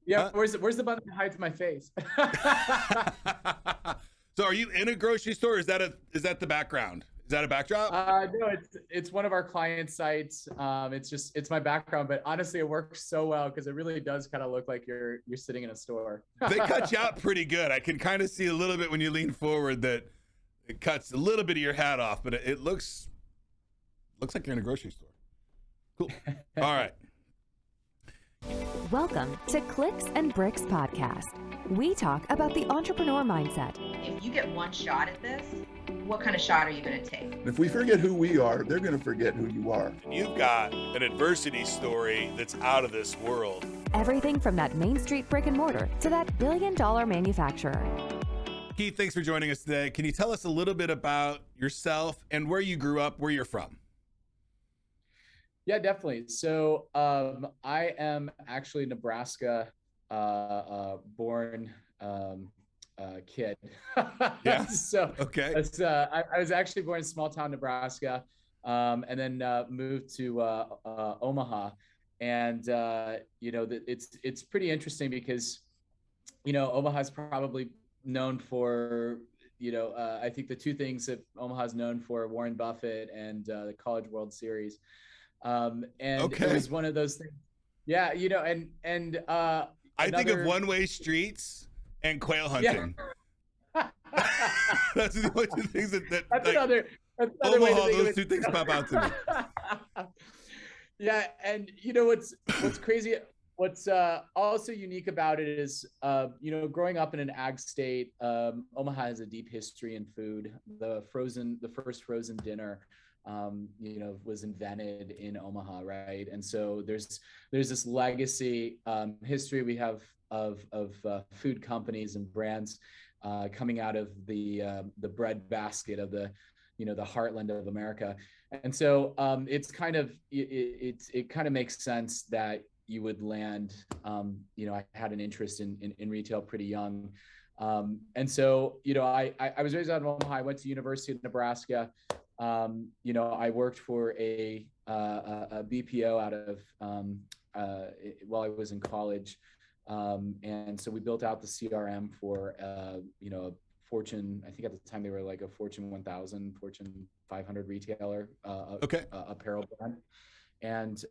Yeah, Huh? where's the button that hides my face? So are you in a grocery store? Is that the background? Is that a backdrop? No, it's one of our client sites. It's my background, but honestly, it works so well because it really does kind of look like you're sitting in a store. They cut you out pretty good. I can kind of see a little bit when you lean forward that it cuts a little bit of your hat off, but it looks like you're in a grocery store. Cool. All right. Welcome to Clicks and Bricks Podcast. We talk about the entrepreneur mindset. If you get one shot at this, what kind of shot are you going to take? If we forget who we are, they're going to forget who you are. You've got an adversity story that's out of this world. Everything from that Main Street brick and mortar to that billion-dollar manufacturer. Keith, thanks for joining us today. Can you tell us a little bit about yourself and where you grew up, where you're from? Yeah, definitely. So I am actually Nebraska born kid. Yeah. So okay. I was actually born in small town Nebraska, and then moved to Omaha, and it's pretty interesting because Omaha is probably known for I think the two things that Omaha is known for: Warren Buffett and the College World Series. And okay. It was one of those things. Yeah, I think of one-way streets and quail hunting. Yeah. That's the only two things that that's like, another Omaha, way to think those two things pop out to me. Yeah, and what's crazy, what's also unique about it is growing up in an ag state, Omaha has a deep history in food. The first frozen dinner was invented in Omaha, right? And so there's this legacy history we have of food companies and brands coming out of the bread basket of the heartland of America. And so it's kind of it kind of makes sense that you would land. I had an interest in retail pretty young. And so I was raised out of Omaha. I went to University of Nebraska. I worked for a BPO out of while I was in college, and so we built out the CRM for Fortune. I think at the time they were like a Fortune 1000, Fortune 500 retailer, apparel brand, and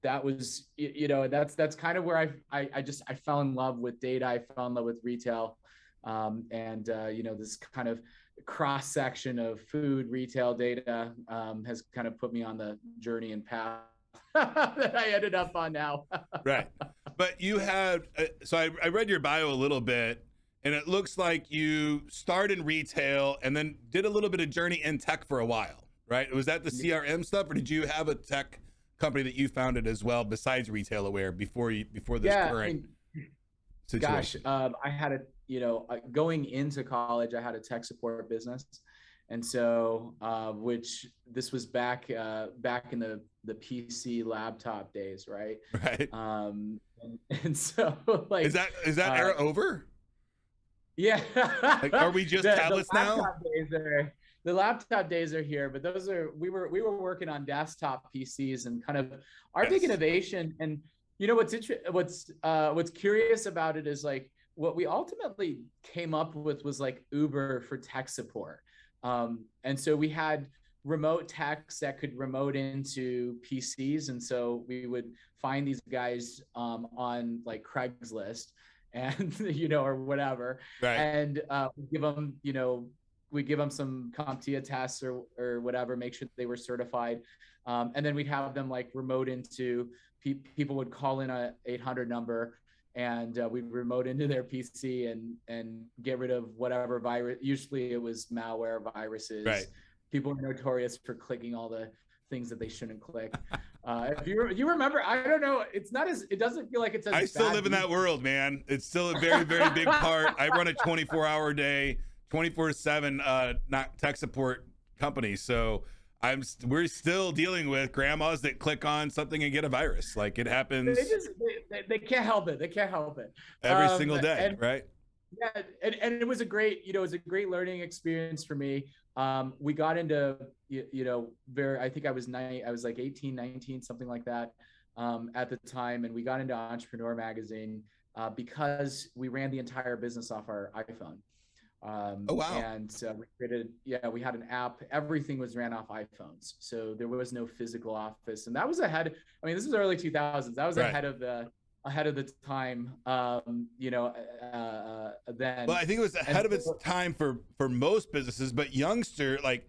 that was that's kind of where I fell in love with data. I fell in love with retail, and this kind of cross section of food retail data has kind of put me on the journey and path that I ended up on now. Right. But you had, so I read your bio a little bit, and it looks like you started in retail and then did a little bit of journey in tech for a while, right? Was that the CRM stuff, or did you have a tech company that you founded as well besides RetailAware before this current situation? Gosh, I had going into college, I had a tech support business. And so, which this was back in the PC laptop days, right? Right. And so like, is that era over? Yeah. Like, are we just tablets now? The laptop days are here, but we were working on desktop PCs and kind of our big innovation. And what's curious about it is like what we ultimately came up with was like Uber for tech support. And so we had remote techs that could remote into PCs. And so we would find these guys on like Craigslist and, or whatever. Right. And we give them some CompTIA tests or whatever, make sure they were certified. And then we'd have them like remote into, people would call in a 800 number and we'd remote into their PC and get rid of whatever virus. Usually it was malware, viruses. Right. People are notorious for clicking all the things that they shouldn't click. If you remember, I don't know, it doesn't feel like it's as I still live in that world, man. It's still a very, very big part. I run a 24-hour day, 24/7 not tech support company. So we're still dealing with grandmas that click on something and get a virus. Like, it happens. They can't help it. They can't help it. Every single day, right? Yeah, and it was a great, learning experience for me. We got into, I think I was like 18, 19, something like that at the time. And we got into Entrepreneur Magazine because we ran the entire business off our iPhone. Oh, wow. And we had an app. Everything was ran off iPhones. So there was no physical office. And that was ahead. I mean, this was early 2000s. That was Right. ahead of the time, then. Well, I think it was ahead of its time for most businesses, but youngster, like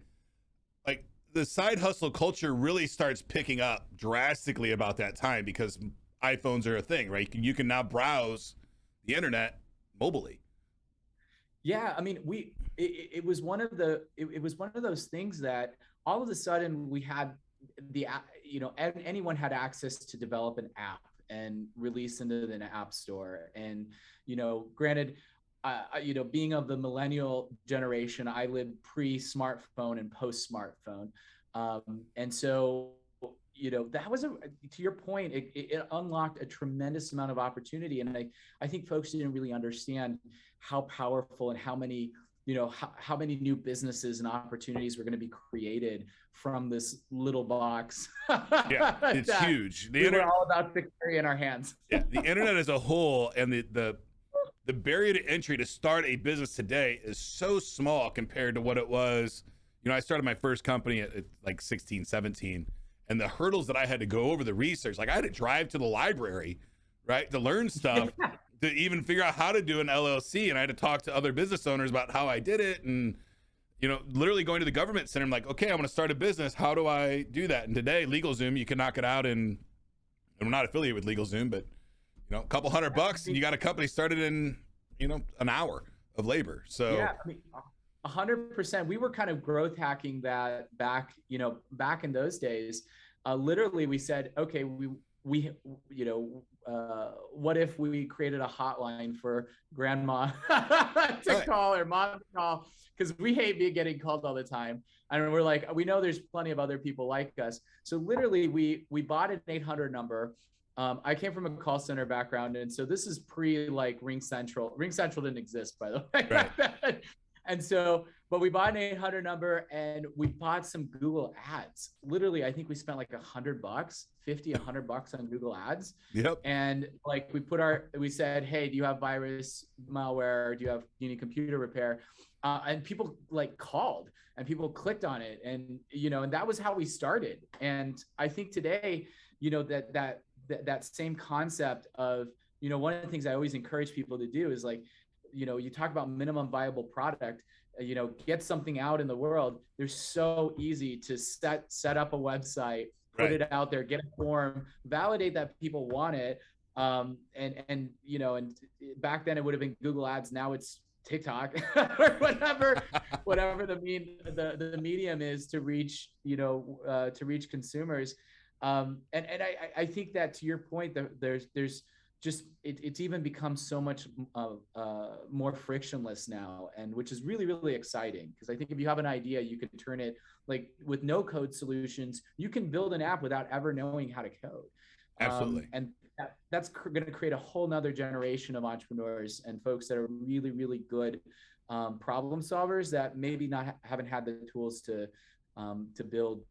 the side hustle culture really starts picking up drastically about that time because iPhones are a thing, right? You can now browse the internet mobilely. Yeah, I mean, it was one of those things that all of a sudden we had anyone had access to develop an app and release into the app store. And, granted, being of the millennial generation, I lived pre-smartphone and post-smartphone. And so, that was to your point, it unlocked a tremendous amount of opportunity. And I think folks didn't really understand how powerful and how many new businesses and opportunities were going to be created from this little box. Yeah, it's huge. We were all about security in our hands. Yeah, the internet as a whole and the barrier to entry to start a business today is so small compared to what it was. I started my first company at like 16, 17, and the hurdles that I had to go over, the research, like I had to drive to the library, right, to learn stuff, to even figure out how to do an LLC. And I had to talk to other business owners about how I did it. And, literally going to the government center, I'm like, okay, I want to start a business. How do I do that? And today, LegalZoom, you can knock it out and we're not affiliated with LegalZoom, but, a couple $100 and you got a company started in, an hour of labor. So yeah, I mean, 100%. We were kind of growth hacking that back in those days. Literally, we said, okay, what if we created a hotline for grandma to call or mom to call? Because we hate getting called all the time. And we're like, we know there's plenty of other people like us. So literally, we bought an 800 number. I came from a call center background, and so this is Ring Central. Ring Central didn't exist, by the way. Right. And so, but we bought an 800 number and we bought some Google ads. Literally, I think we spent like $100, $100 on Google ads. Yep. And like we said, hey, do you have virus, malware? Do you need computer repair? And people like called and people clicked on it. And, and that was how we started. And I think today, that same concept of, one of the things I always encourage people to do is like, you talk about minimum viable product, get something out in the world. They're so easy to set up a website, put it out there, get a form, validate that people want it. And back then it would have been Google ads. Now it's TikTok or whatever the medium is to reach, consumers. And I think that to your point, there's just it's even become so much more frictionless now, and which is really, really exciting, because I think if you have an idea, you can turn it, like with no code solutions, you can build an app without ever knowing how to code. Absolutely. And that's going to create a whole nother generation of entrepreneurs and folks that are really, really good problem solvers that maybe haven't had the tools to build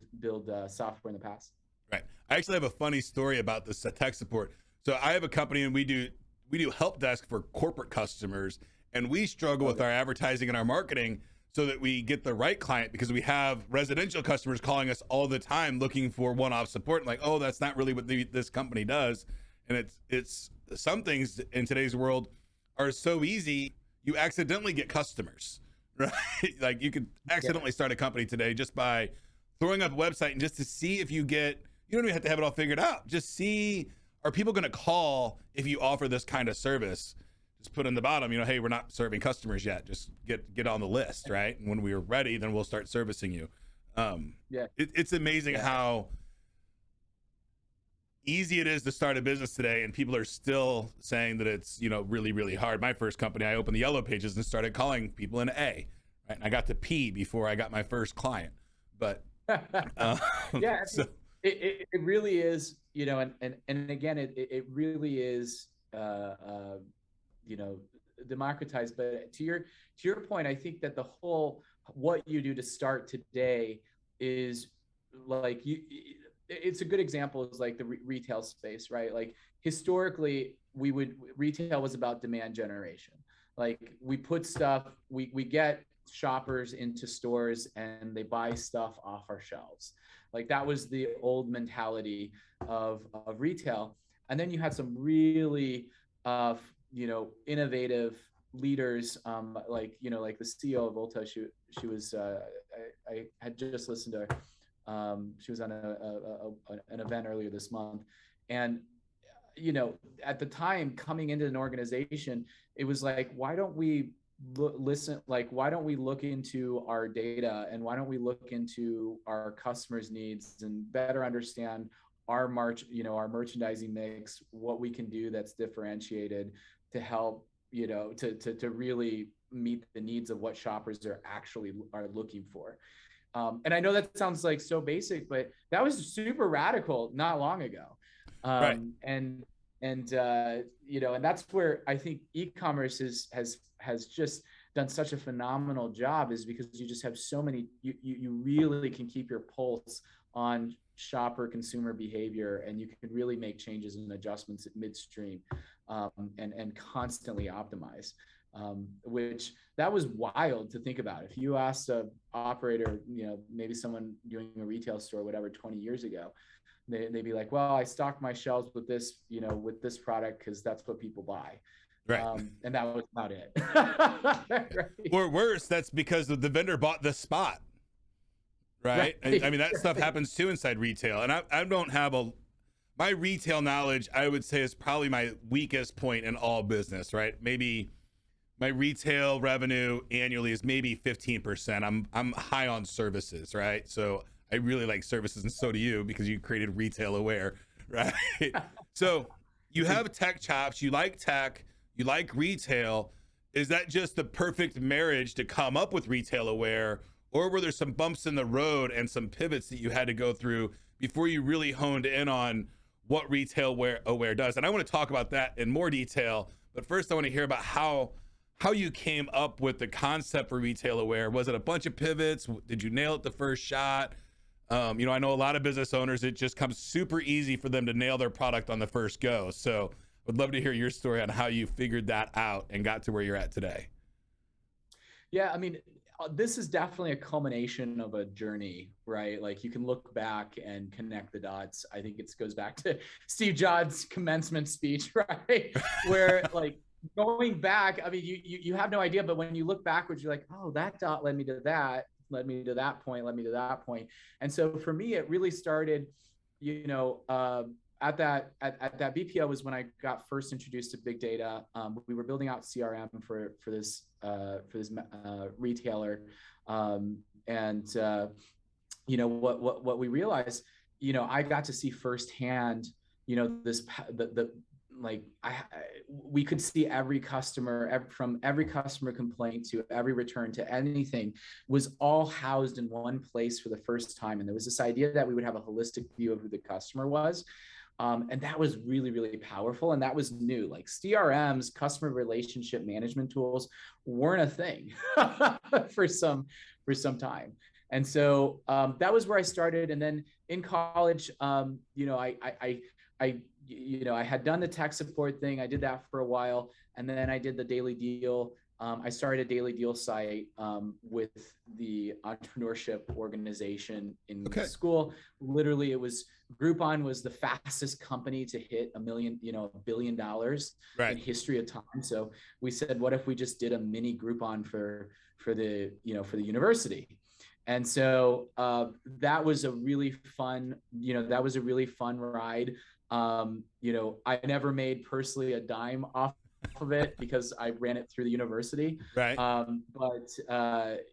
software in the past. Right. I actually have a funny story about this tech support. So I have a company and we do help desk for corporate customers, and we struggle with our advertising and our marketing so that we get the right client, because we have residential customers calling us all the time looking for one-off support, and like, oh, that's not really what this company does. And it's some things in today's world are so easy, you accidentally get customers, right? Like you could accidentally start a company today just by throwing up a website and just to see if you don't even have to have it all figured out. Just see, are people going to call if you offer this kind of service? Just put in the bottom, hey, we're not serving customers yet. Just get on the list, right? And when we're ready, then we'll start servicing you. It's amazing how easy it is to start a business today, and people are still saying that it's really, really hard. My first company, I opened the yellow pages and started calling people in A, right? And I got to P before I got my first client. But it really is, and again, it really is, democratized. But to your point, I think that the whole, what you do to start today is it's a good example is like the retail space, right? Like historically, retail was about demand generation. Like we put stuff, we get shoppers into stores and they buy stuff off our shelves. Like that was the old mentality of retail. And then you had some really, innovative leaders, like the CEO of Ulta. She was, I had just listened to her. She was on an event earlier this month. And, at the time coming into an organization, it was like, why don't we listen? Like, why don't we look into our data, and why don't we look into our customers' needs and better understand our our merchandising mix, what we can do that's differentiated to help, to really meet the needs of what shoppers are looking for. And I know that sounds like so basic, but that was super radical not long ago. Right. And that's where I think e-commerce has just done such a phenomenal job, is because you just have so many, you really can keep your pulse on shopper consumer behavior, and you can really make changes and adjustments at midstream, and constantly optimize, which that was wild to think about. If you asked a operator, maybe someone doing a retail store, whatever, 20 years ago, they'd be like, well, I stocked my shelves with this, with this product because that's what people buy. Right. And that was about it. Right. Or worse, that's because the vendor bought the spot. Right. Right. I mean, that stuff happens too inside retail. And I don't have my retail knowledge, I would say, is probably my weakest point in all business, right? Maybe my retail revenue annually is maybe 15%. I'm high on services, right? So I really like services, and so do you, because you created Retail Aware, right? So you have tech chops, you like tech, you like retail. Is that just the perfect marriage to come up with Retail Aware, or were there some bumps in the road and some pivots that you had to go through before you really honed in on what Retail Aware does? And I want to talk about that in more detail, but first I want to hear about how you came up with the concept for Retail Aware. Was it a bunch of pivots? Did you nail it the first shot? I know a lot of business owners, it just comes super easy for them to nail their product on the first go. So would love to hear your story on how you figured that out and got to where you're at today. Yeah, I mean, this is definitely a culmination of a journey, right? Like you can look back and connect the dots. I think it goes back to Steve Jobs' commencement speech, right? Where like going back, I mean, you have no idea, but when you look backwards, you're like, oh, that dot led me to that, led me to that point, led me to that point. And so for me, it really started, at that BPO was when I got first introduced to big data. We were building out CRM for this retailer, what we realized, I got to see firsthand, we could see every customer, from every customer complaint to every return to anything, was all housed in one place for the first time. And there was this idea that we would have a holistic view of who the customer was. And that was really, really powerful. And that was new. Like CRMs, customer relationship management tools, weren't a thing for some time. And so that was where I started. And then in college, I had done the tech support thing. I did that for a while. And then I did the Daily Deal. I started a Daily Deal site with the entrepreneurship organization in school. Literally, Groupon was the fastest company to hit $1 billion right. in history of time. So we said, what if we just did a mini Groupon for the university? And so that was a really fun, ride. I never made personally a dime off of it because I ran it through the university. Right.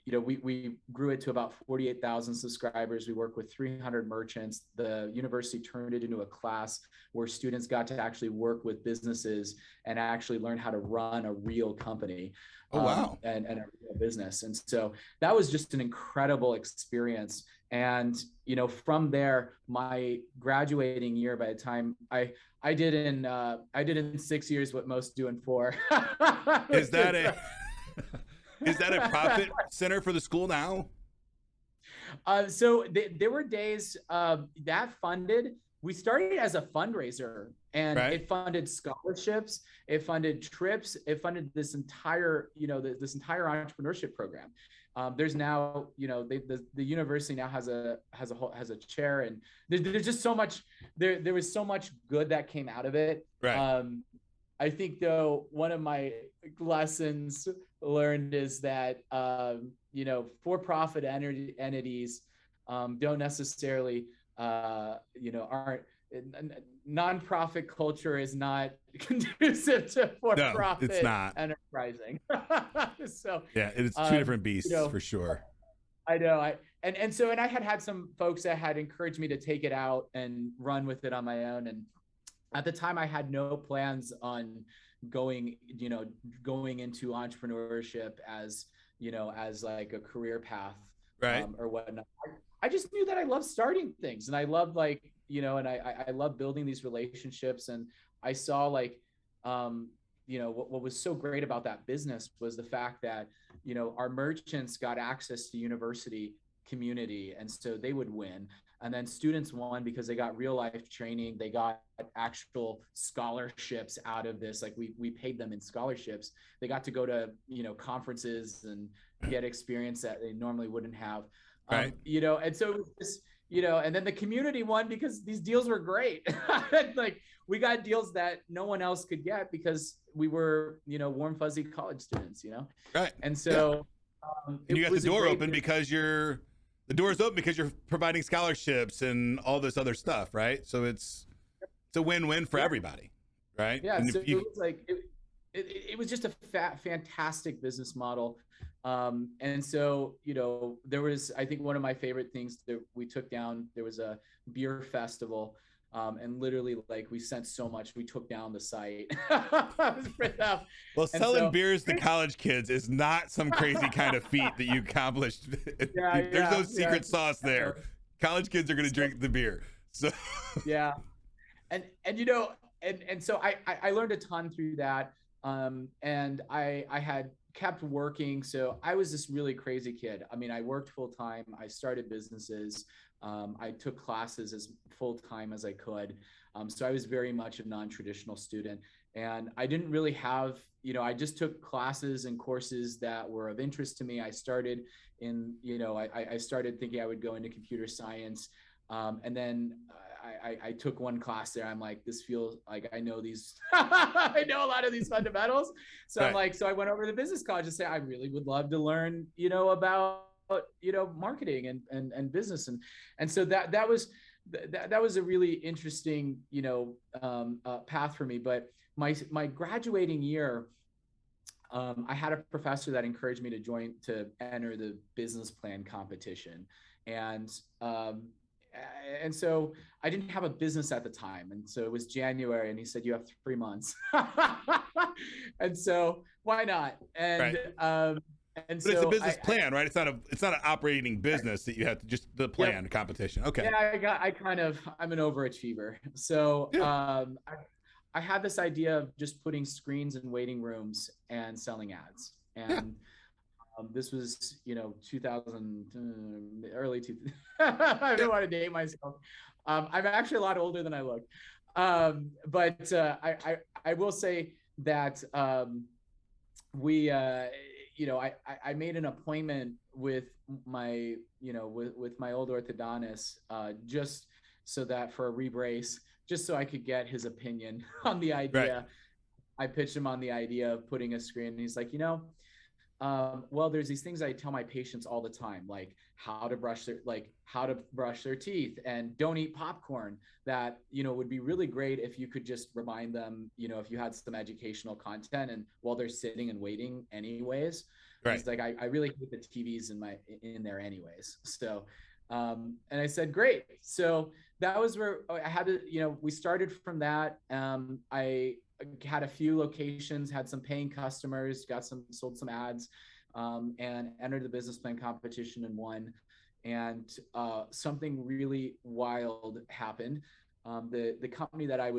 We grew it to about 48,000 subscribers. We work with 300 merchants. The university turned it into a class where students got to actually work with businesses and actually learn how to run a real company. Oh, wow. And a real business. And so that was just an incredible experience. And, from there, my graduating year, by the time I did in 6 years what most do in 4. Is that a profit center for the school now? So there were days that funded we started as a fundraiser, and Right. it funded scholarships, it funded trips, it funded this entire, this entire entrepreneurship program. There's now, the university now has a chair, and there's just so much, there was so much good that came out of it. Right. I think, though, one of my lessons learned is that, for-profit entities don't necessarily, aren't, nonprofit culture is not conducive to for-profit it's not. enterprising. So yeah, it's two different beasts for sure. I know. And I had some folks that had encouraged me to take it out and run with it on my own. And at the time, I had no plans on going into entrepreneurship as like a career path, right, or whatnot. I just knew that I love starting things, and I love and I love building these relationships. And I saw what was so great about that business was the fact that, our merchants got access to university community, and so they would win. And then students won because they got real life training. They got actual scholarships out of this. Like we paid them in scholarships. They got to go to, conferences and get experience that they normally wouldn't have. Right. And so it was this, and then the community won because these deals were great. Like we got deals that no one else could get because we were, warm, fuzzy college students, Right. And so and you got the door open because the door's open because you're providing scholarships and all this other stuff, right? So it's a win-win for everybody, right? Yeah. And so it was like it was just a fantastic business model. And so, there was, I think one of my favorite things that we took down, there was a beer festival. And literally, like, we sent so much, we took down the site. Well, selling beers to college kids is not some crazy kind of feat that you accomplished. There's no secret sauce there. College kids are going to drink the beer. So yeah. And so I learned a ton through that. And I had kept working. So I was this really crazy kid. I mean, I worked full time. I started businesses. I took classes as full time as I could. So I was very much a non-traditional student, and I didn't really have, I just took classes and courses that were of interest to me. I started in, I started thinking I would go into computer science. And then I took one class there. I'm like, this feels like I know these, I know a lot of these fundamentals. So right. I'm like, so I went over to business college and say, I really would love to learn, about, marketing and business. And so that was a really interesting, path for me. But my graduating year, I had a professor that encouraged me to enter the business plan competition. And so I didn't have a business at the time. And so it was January, and he said, you have 3 months. And so why not? And, right. But so it's a business plan, right? It's not an operating business that you have to just the plan competition. Okay. Yeah, I'm an overachiever. So I had this idea of just putting screens in waiting rooms and selling ads. And this was, 2000, early 2000. I don't want to date myself. I'm actually a lot older than I look. But I will say that I made an appointment with my, with my old orthodontist, just so that for a rebrace, just so I could get his opinion on the idea. Right. I pitched him on the idea of putting a screen, and he's like, well, there's these things I tell my patients all the time, like how to brush their teeth and don't eat popcorn. That, would be really great if you could just remind them, if you had some educational content and while they're sitting and waiting anyways. Right. It's like, I really hate the TVs in there anyways. So, and I said, great. So that was where I had to, we started from that. I had a few locations, had some paying customers, sold some ads, and entered the business plan competition and won. And something really wild happened. The company that I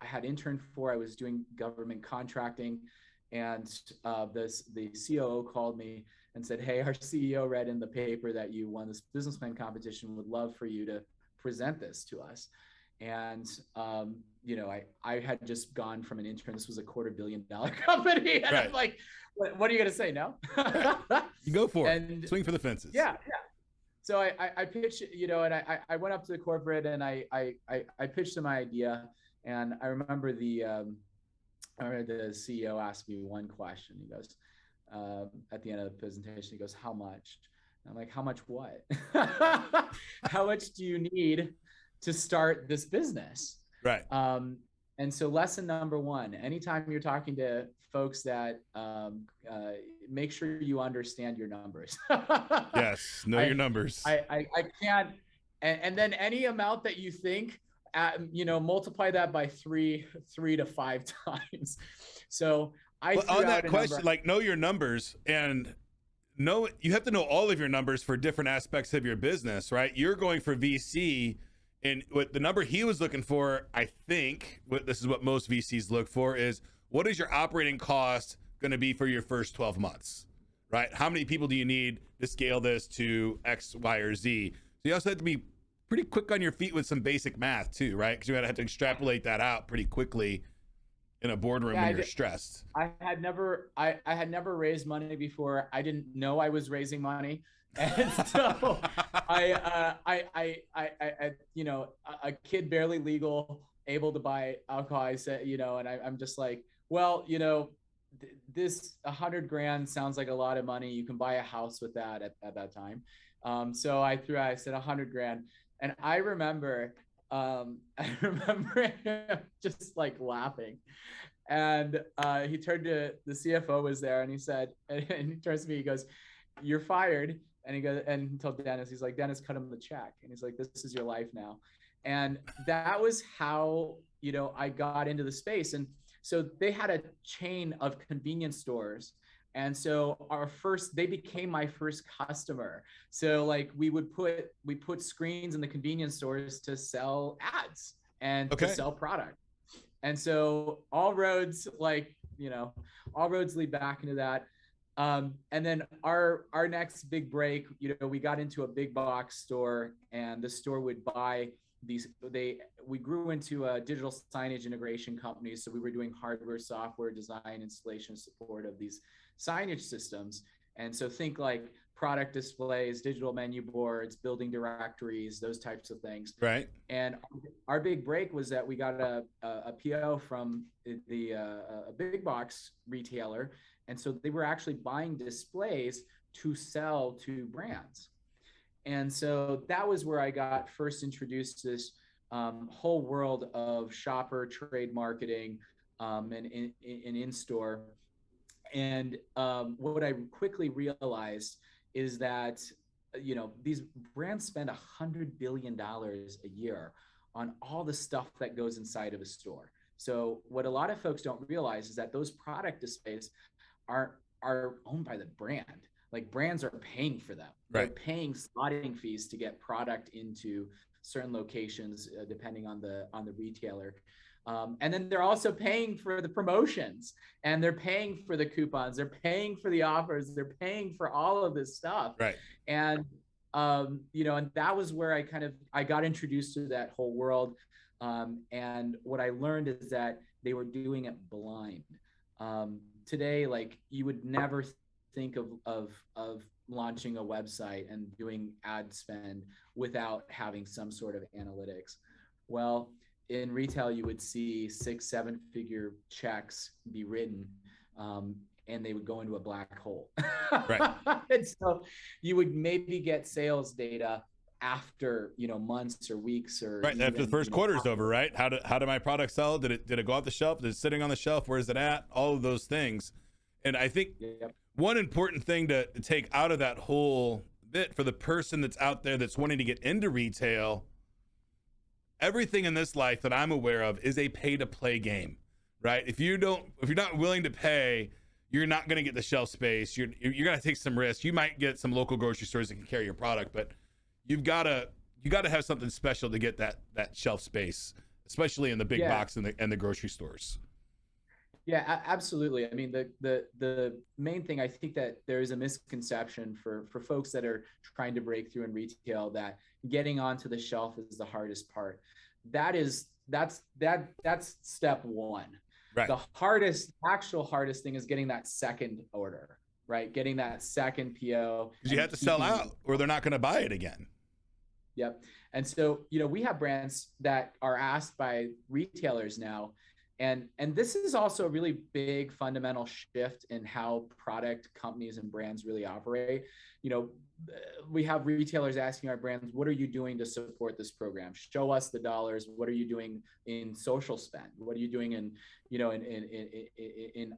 had interned for, I was doing government contracting, and the COO called me and said, hey, our CEO read in the paper that you won this business plan competition, would love for you to present this to us. And, you know, I had just gone from an intern. This was a $250 million company. And Right. I'm like, what are you going to say? No. You go for And it. Swing for the fences. yeah. So I pitched, you know, and I went up to the corporate and I pitched them my idea. And I remember the CEO asked me one question. He goes, at the end of the presentation, he goes, how much? And I'm like, how much what? How much do you need to start this business? Right. And so lesson number one, anytime you're talking to folks that make sure you understand your numbers. Yes. Know your numbers. I can't. And then any amount that you think, you know, multiply that by three to 5 times. So I on that question, like know your numbers and you have to know all of your numbers for different aspects of your business, right? You're going for VC, and what the number he was looking for, I think, this is what most VCs look for, is what is your operating cost going to be for your first 12 months, right? How many people do you need to scale this to X, Y, or Z? So you also have to be pretty quick on your feet with some basic math too, right? Because you're gonna have to extrapolate that out pretty quickly in a boardroom when you're stressed. I had never raised money before. I didn't know I was raising money. And so I you know, a kid barely legal, able to buy alcohol. I said, you know, and I'm just like, well, you know, this 100 grand sounds like a lot of money. You can buy a house with that at that time. So I said 100 grand. And I remember him just like laughing. And he turned to the CFO was there and he said, and he turns to me, he goes, you're fired. And he goes, and he told Dennis, he's like, Dennis, cut him the check. And he's like, this is your life now. And that was how, you know, I got into the space. And so they had a chain of convenience stores. And so they became my first customer. So like we put screens in the convenience stores to sell ads and to sell product. And so all roads lead back into that. And then our next big break, you know, we got into a big box store and the store would buy we grew into a digital signage integration company. So we were doing hardware, software, design, installation, support of these signage systems. And so think like product displays, digital menu boards, building directories, those types of things. Right. And our big break was that we got a PO from a big box retailer. And so they were actually buying displays to sell to brands. And so that was where I got first introduced to this whole world of shopper trade marketing and in-store. And what I quickly realized is that, you know, these brands spend $100 billion a year on all the stuff that goes inside of a store. So what a lot of folks don't realize is that those product displays are owned by the brand. Like brands are paying for them. Right. They're paying slotting fees to get product into certain locations, depending on the retailer. And then they're also paying for the promotions and they're paying for the coupons. They're paying for the offers. They're paying for all of this stuff. Right. And, you know, and that was where I got introduced to that whole world. And what I learned is that they were doing it blind. Today, like you would never think of launching a website and doing ad spend without having some sort of analytics. Well, in retail, you would see 6-7 figure checks be written, and they would go into a black hole. Right. And so you would maybe get sales data after, you know, months or weeks or right even, after the first quarter is over, right? How did my product sell? Did it go off the shelf? Is it sitting on the shelf? Where is it at? All of those things. And I think one important thing to take out of that whole bit for the person that's out there that's wanting to get into retail, everything in this life that I'm aware of is a pay to play game, right? If you're not willing to pay, you're not going to get the shelf space. You're going to take some risks. You might get some local grocery stores that can carry your product, but you got to have something special to get that shelf space, especially in the big box and the grocery stores. Yeah, absolutely. I mean, the main thing, I think that there is a misconception for folks that are trying to break through in retail that getting onto the shelf is the hardest part. that's step one. Right. The actual hardest thing is getting that second order, right? Getting that second PO. Because you have to sell out or they're not going to buy it again. Yep. And so, we have brands that are asked by retailers now, and this is also a really big fundamental shift in how product companies and brands really operate. We have retailers asking our brands, what are you doing to support this program? Show us the dollars. What are you doing in social spend? What are you doing in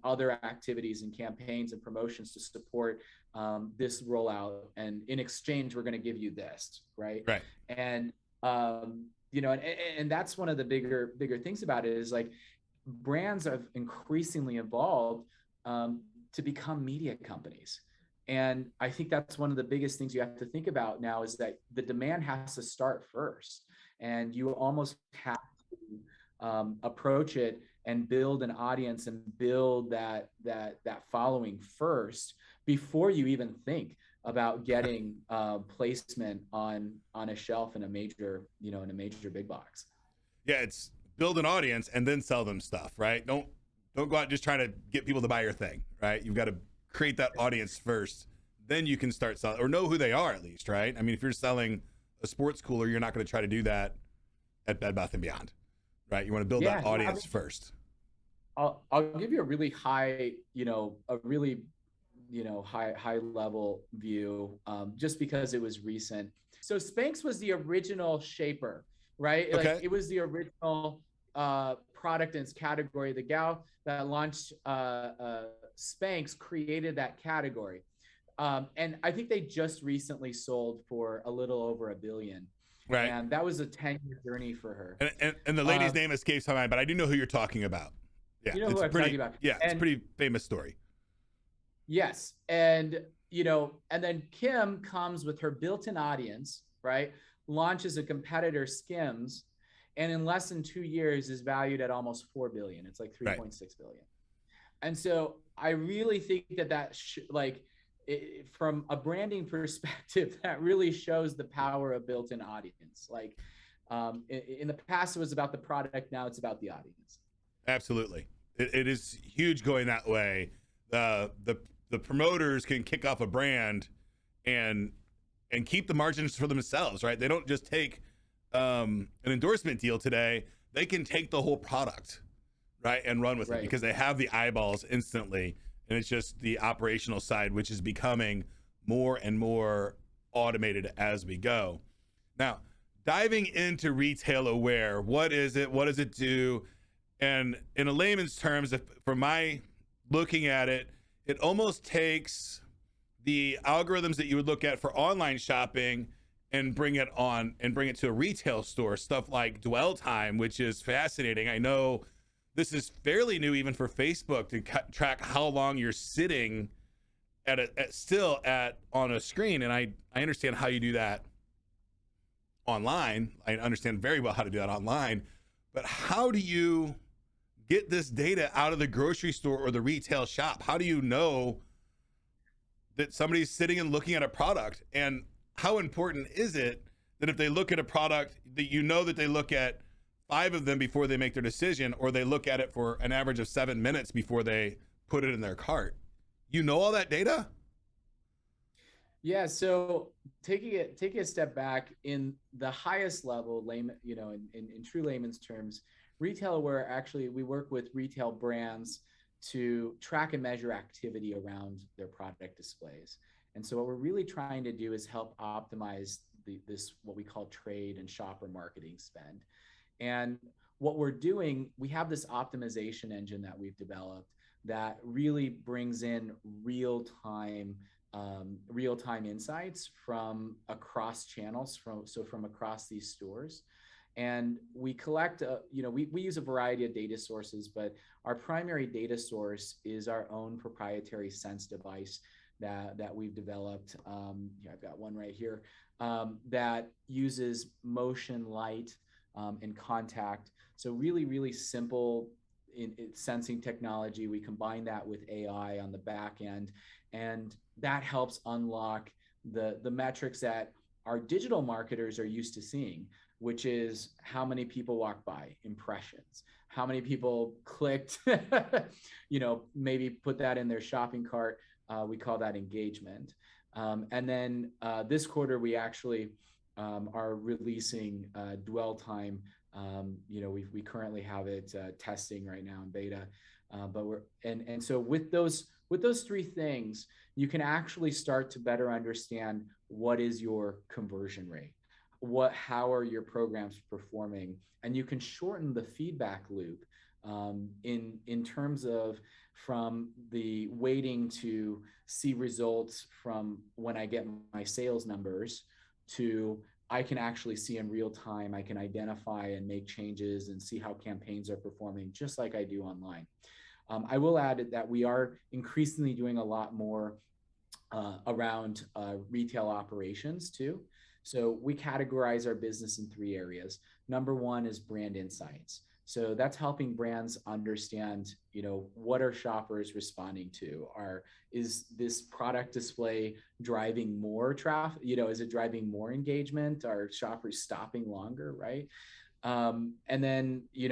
other activities and campaigns and promotions to support this rollout? And in exchange, we're going to give you this, right? Right. And and that's one of the bigger things about it is like brands have increasingly evolved to become media companies. And I think that's one of the biggest things you have to think about now is that the demand has to start first, and you almost have to approach it and build an audience and build that following first before you even think about getting placement on a shelf in a major big box. Yeah, it's build an audience and then sell them stuff, right? Don't go out just trying to get people to buy your thing, right? You've got to create that audience first, then you can start selling, or know who they are at least, right? I mean, if you're selling a sports cooler, you're not going to try to do that at Bed Bath & Beyond, right? You want to build that audience first. I'll give you a really high, high level view, just because it was recent. So Spanx was the original shaper, right? Okay. Like it was the original product in its category. The gal that launched Spanx created that category. And I think they just recently sold for a little over $1 billion. Right. And that was a 10-year journey for her. And the lady's name escapes my mind, but I do know who you're talking about. Yeah, you know who I'm talking about. Yeah, it's a pretty famous story. Yes. And, and then Kim comes with her built-in audience, right? Launches a competitor, Skims, and in less than 2 years is valued at almost $4 billion. It's like 3.6 billion. And so I really think from a branding perspective, that really shows the power of built-in audience. Like in the past, it was about the product. Now it's about the audience. Absolutely. It is huge going that way. The promoters can kick off a brand and keep the margins for themselves, right? They don't just take an endorsement deal today. They can take the whole product, right, and run with it because they have the eyeballs instantly. And it's just the operational side, which is becoming more and more automated as we go. Now, diving into Retail Aware, what is it? What does it do? And in a layman's terms, from my looking at it, it almost takes the algorithms that you would look at for online shopping and bring it to a retail store, stuff like dwell time, which is fascinating. I know this is fairly new even for Facebook to track how long you're sitting on a screen. And I understand how you do that online. I understand very well how to do that online, but how do you get this data out of the grocery store or the retail shop? How do you know that somebody's sitting and looking at a product? And how important is it that if they look at a product that that they look at 5 of them before they make their decision, or they look at it for an average of 7 minutes before they put it in their cart? You know all that data? Yeah. So taking a step back, in the highest level, in true layman's terms, RetailAware, actually, we work with retail brands to track and measure activity around their product displays. And so what we're really trying to do is help optimize this what we call trade and shopper marketing spend. And what we're doing, we have this optimization engine that we've developed that really brings in real-time insights from across channels, from across these stores. And we collect, we use a variety of data sources, but our primary data source is our own proprietary Sense device that we've developed. I've got one right here that uses motion, light, and contact. So really, really simple in sensing technology. We combine that with AI on the back end, and that helps unlock the metrics that our digital marketers are used to seeing. which is how many people walk by, impressions, how many people clicked, maybe put that in their shopping cart. We call that engagement. And then this quarter, we actually are releasing dwell time. We currently have it testing right now in beta, but so with those three things, you can actually start to better understand what is your conversion rate, how are your programs performing, and you can shorten the feedback loop in terms of from the waiting to see results from when I get my sales numbers to I can actually see in real time. I can identify and make changes and see how campaigns are performing, just like I do online. I will add that we are increasingly doing a lot more around retail operations too. So we categorize our business in 3 areas. Number 1 is brand insights. So that's helping brands understand, what are shoppers responding to? Is this product display driving more traffic? Is it driving more engagement? Are shoppers stopping longer, right? And then, we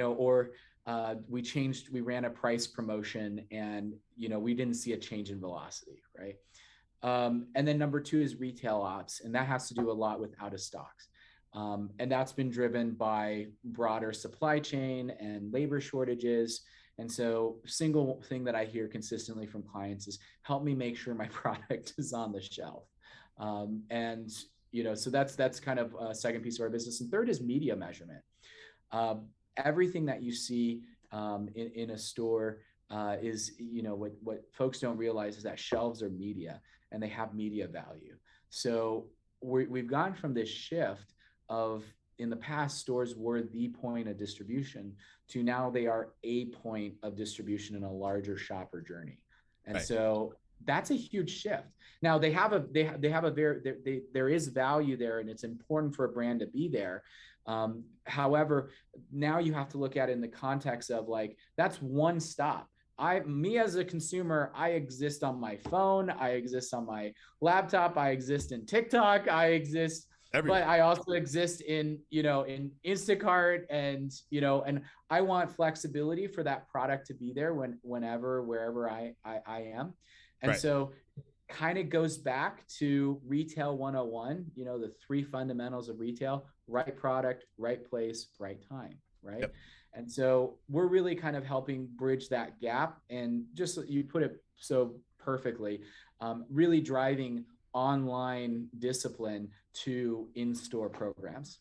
ran a price promotion and, we didn't see a change in velocity, right? And then number 2 is retail ops, and that has to do a lot with out of stocks. And that's been driven by broader supply chain and labor shortages. And so single thing that I hear consistently from clients is help me make sure my product is on the shelf. So that's kind of a second piece of our business. And third is media measurement. Everything that you see in a store is, what folks don't realize is that shelves are media and they have media value. So we've gone from this shift of, in the past, stores were the point of distribution to now they are a point of distribution in a larger shopper journey. And so that's a huge shift. Now there is value there, and it's important for a brand to be there. However, now you have to look at it in the context of that's one stop. Me as a consumer, I exist on my phone, I exist on my laptop, I exist in TikTok, I exist everywhere. But I also exist in Instacart, and I want flexibility for that product to be there whenever, wherever I am. And so kind of goes back to retail 101, the 3 fundamentals of retail: right product, right place, right time, right? Yep. And so we're really kind of helping bridge that gap, and just you put it so perfectly, really driving online discipline to in-store programs.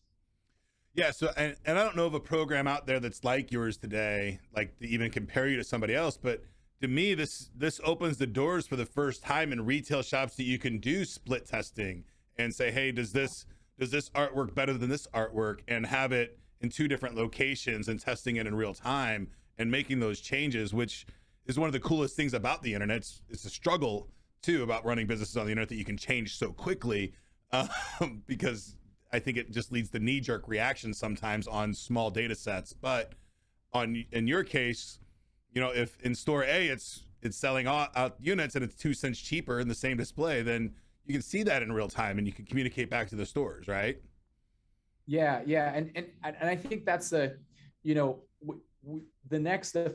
Yeah. So, and I don't know of a program out there that's like yours today, like to even compare you to somebody else. But to me, this opens the doors for the first time in retail shops that you can do split testing and say, hey, does this artwork better than this artwork, and have it in 2 different locations and testing it in real time and making those changes, which is one of the coolest things about the internet. It's a struggle too about running businesses on the internet that you can change so quickly, because I think it just leads to knee-jerk reactions sometimes on small data sets. But in your case, if in store A it's selling out units and it's 2 cents cheaper in the same display, then you can see that in real time and you can communicate back to the stores, right? Yeah. And I think that's the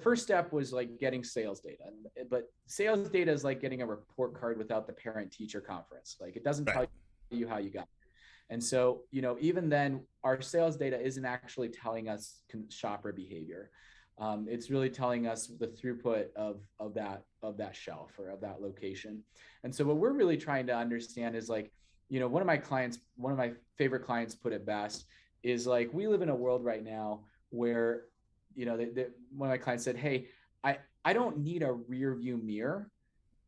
first step was getting sales data, but sales data is like getting a report card without the parent teacher conference. It doesn't tell you how you got there. And so, even then our sales data isn't actually telling us shopper behavior. It's really telling us the throughput of that shelf or of that location. And so what we're really trying to understand is one of my favorite clients put it best is we live in a world right now where, one of my clients said, hey, I don't need a rear view mirror.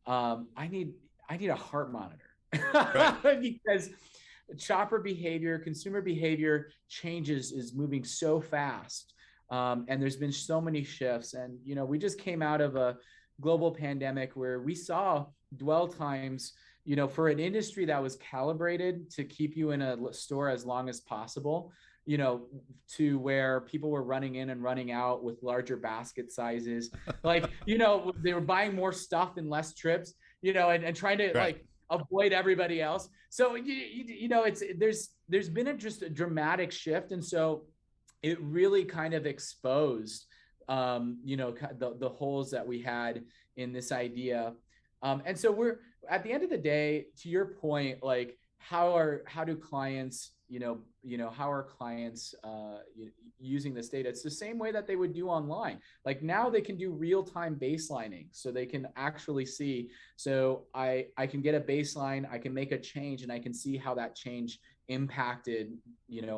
I need a heart monitor. Right. Because shopper behavior, consumer behavior is moving so fast. And there's been so many shifts, and, we just came out of a global pandemic where we saw dwell times, for an industry that was calibrated to keep you in a store as long as possible, to where people were running in and running out with larger basket sizes. They were buying more stuff in less trips, and trying to avoid everybody else. So you know, there's been just a dramatic shift, and so it really kind of exposed you know, the holes that we had in this idea. And so we're at the end of the day, to your point, like how do clients, how are clients using this data? It's the same way that they would do online. Like now they can do real-time baselining, so they can actually see, so I can get a baseline, I can make a change, and I can see how that change impacted,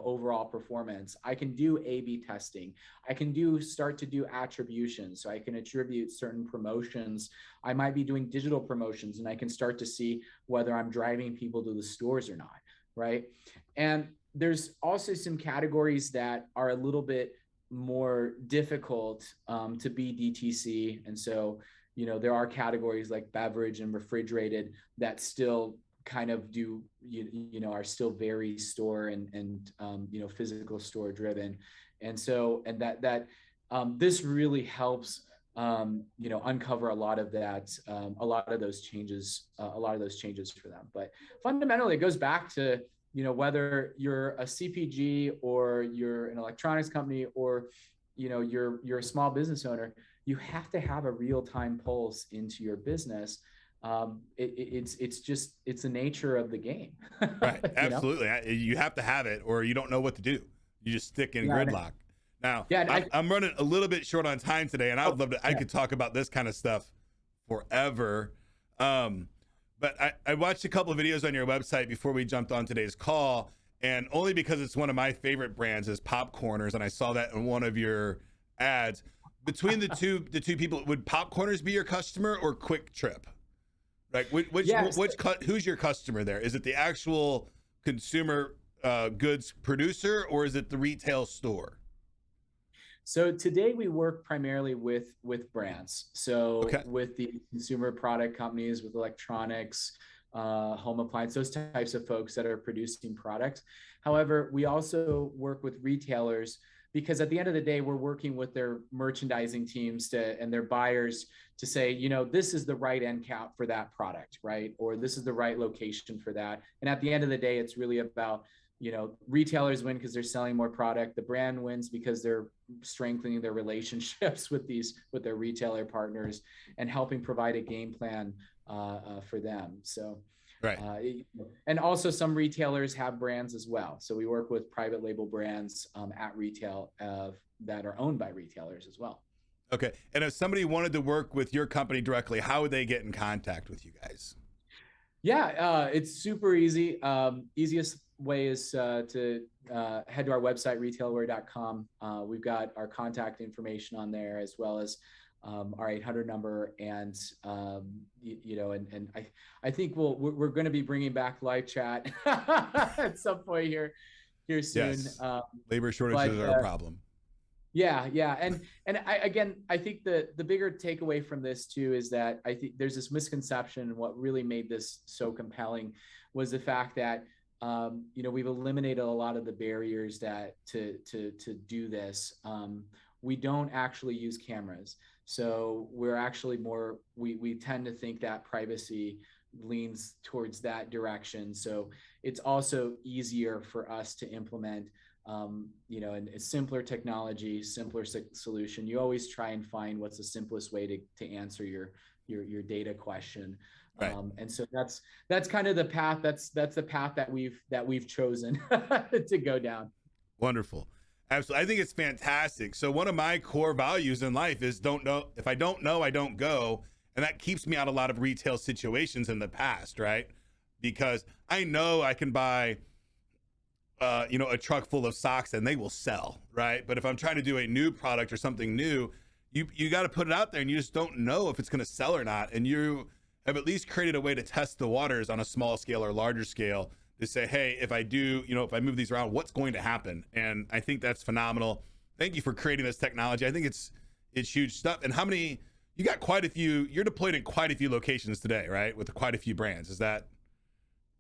overall performance. I can do A/B testing. I can start to do attribution. So I can attribute certain promotions. I might be doing digital promotions, and I can start to see whether I'm driving people to the stores or not, right? And there's also some categories that are a little bit more difficult to be DTC. And so, there are categories like beverage and refrigerated that still kind of are still very store and physical store driven. And so, and that this really helps, uncover a lot of that, a lot of those changes for them. But fundamentally, it goes back to, whether you're a CPG or you're an electronics company or, you're a small business owner, you have to have a real-time pulse into your business. It's the nature of the game. Right. Absolutely. You have to have it, or you don't know what to do. You just stick in gridlock. Now, I'm running a little bit short on time today, and I would love to. I could talk about this kind of stuff forever. But I watched a couple of videos on your website before we jumped on today's call, and only because it's one of my favorite brands is Popcorners, and I saw that in one of your ads. Between the two people, would Popcorners be your customer or Quick Trip? Like who's your customer there? Is it the actual consumer goods producer, or is it the retail store? So today we work primarily with brands. So with the consumer product companies, with electronics, home appliance, those types of folks that are producing products. However, we also work with retailers, because at the end of the day, we're working with their merchandising teams and their buyers to say, this is the right end cap for that product, right? Or this is the right location for that. And at the end of the day, it's really about, retailers win because they're selling more product. The brand wins because they're strengthening their relationships with their retailer partners and helping provide a game plan for them. So, right. And also some retailers have brands as well. So we work with private label brands at retail that are owned by retailers as well. Okay. And if somebody wanted to work with your company directly, how would they get in contact with you guys? Yeah, it's super easy. Easiest way is to head to our website, RetailAware.com. We've got our contact information on there, as well as our 800 number. And, and I think we're going to be bringing back live chat at some point here soon. Yes. Labor shortages are a problem. Yeah. And I think the bigger takeaway from this too is that I think there's this misconception. What really made this so compelling was the fact that we've eliminated a lot of the barriers that to do this. We don't actually use cameras, so we're actually more. We tend to think that privacy leans towards that direction. So it's also easier for us to implement. And a simpler technology, simpler solution. You always try and find what's the simplest way to answer your data question. Right. And so that's kind of the path. That's the path that we've chosen to go down. Wonderful. Absolutely. I think it's fantastic. So one of my core values in life is don't know. If I don't know, I don't go. And that keeps me out of a lot of retail situations in the past, right? Because I know I can buy a truck full of socks and they will sell, right? But if I'm trying to do a new product or something new, you got to put it out there, and you just don't know if it's going to sell or not. And you have at least created a way to test the waters on a small scale or larger scale to say, hey, if I do, if I move these around, what's going to happen? And I think that's phenomenal. Thank you for creating this technology. I think it's huge stuff. And you got quite a few, you're deployed in quite a few locations today, right? With quite a few brands. Is that?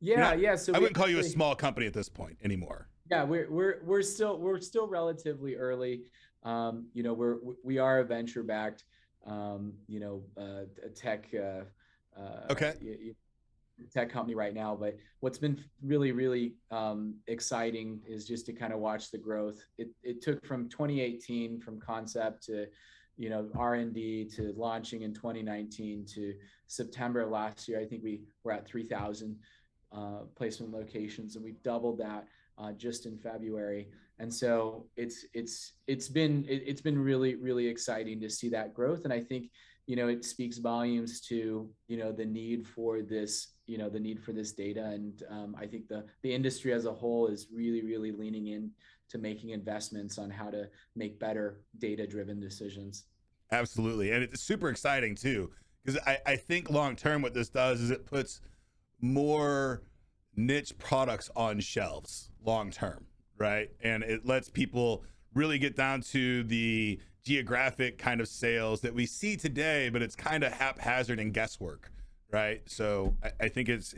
Yeah. So I wouldn't call you a small company at this point anymore. Yeah, we're still relatively early. We are a venture backed, tech. tech company right now. But what's been really, really exciting is just to kind of watch the growth. It took from 2018 from concept to, you know, R&D to launching in 2019 to September of last year. I think we were at 3,000 placement locations, and we've doubled that just in February. And so it's been really, really exciting to see that growth. And I think, you know, it speaks volumes to, you know, the need for this, you know, the need for this data. And I think the industry as a whole is really, really leaning in to making investments on how to make better data-driven decisions. Absolutely. And it's super exciting too, because I think long-term what this does is it puts more niche products on shelves long-term, right? And it lets people really get down to the geographic kind of sales that we see today, but it's kind of haphazard and guesswork, right? So I think it's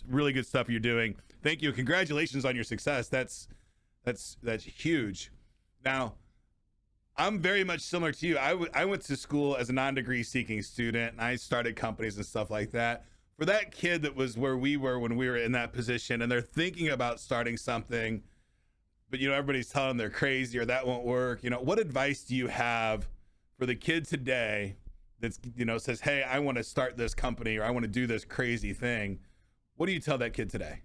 really good stuff you're doing. Thank you. Congratulations on your success. That's huge. Now, I'm very much similar to you. I went to school as a non-degree seeking student, and I started companies and stuff like that. For that kid that was where we were when we were in that position, and they're thinking about starting something, but, you know, everybody's telling them they're crazy or that won't work. You know, what advice do you have for the kid today that's, you know, says, hey, I want to start this company or I want to do this crazy thing? What do you tell that kid today?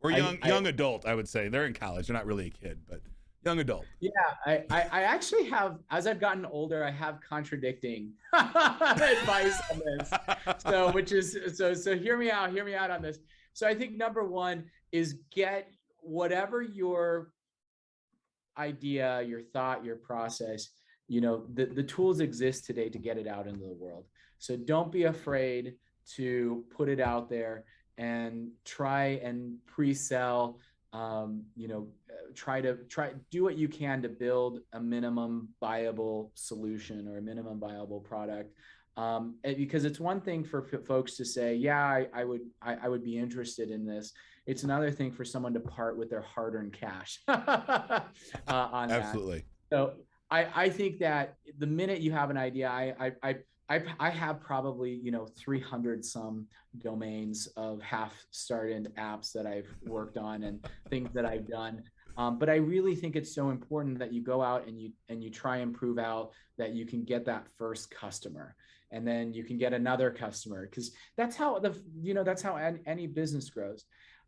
Or young adult, I would say. They're in college. They're not really a kid, but young adult. Yeah, I actually have, as I've gotten older, I have contradicting advice on this. So hear me out on this. So I think number one is get whatever your idea, your thought, your process, you know, the tools exist today to get it out into the world. So don't be afraid to put it out there and try and pre-sell, you know, try do what you can to build a minimum viable solution or a minimum viable product. Because it's one thing for folks to say, yeah, I would be interested in this. It's another thing for someone to part with their hard-earned cash on Absolutely. that. So I think that the minute you have an idea, I have probably, you know, 300 some domains of half-started apps that I've worked on and things that I've done. But I really think it's so important that you go out and you try and prove out that you can get that first customer, and then you can get another customer, because that's how any business grows.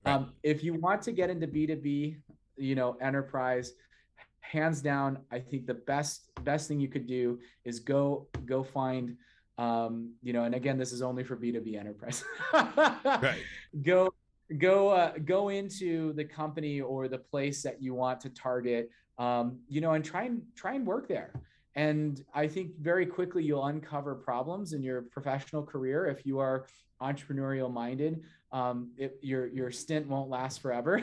Right. If you want to get into B2B, you know, enterprise, hands down, I think the best thing you could do is go find, you know, and again, this is only for B2B enterprise. Right. Go into the company or the place that you want to target, you know, and try and work there. And I think very quickly you'll uncover problems in your professional career if you are entrepreneurial minded. Your stint won't last forever.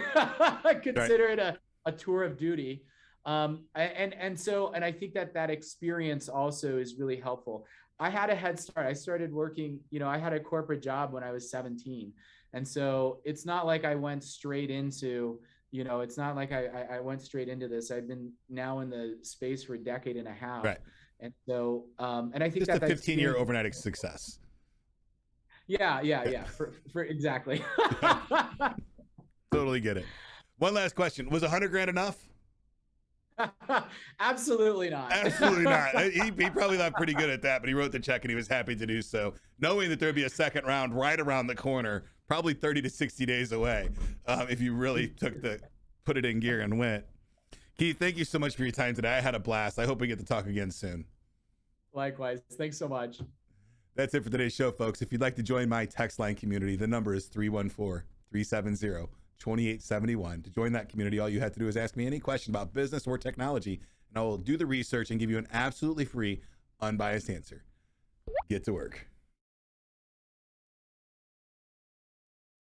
Consider it a tour of duty. And I think that experience also is really helpful. I had a head start. I started working, you know, I had a corporate job when I was 17. And so it's not like I went straight into, you know, it's not like I went straight into this. I've been now in the space for a decade and a half. Right. And so, and I think just a 15-year overnight success. Yeah. For exactly. Totally get it. One last question. Was $100,000 enough? Absolutely not. Absolutely not. He probably thought pretty good at that, but he wrote the check and he was happy to do so, knowing that there'd be a second round right around the corner, probably 30 to 60 days away, if you really put it in gear and went. Keith, thank you so much for your time today. I had a blast. I hope we get to talk again soon. Likewise. Thanks so much. That's it for today's show, folks. If you'd like to join my text line community, the number is 314-370-2871. To join that community, all you have to do is ask me any question about business or technology, and I will do the research and give you an absolutely free, unbiased answer. Get to work.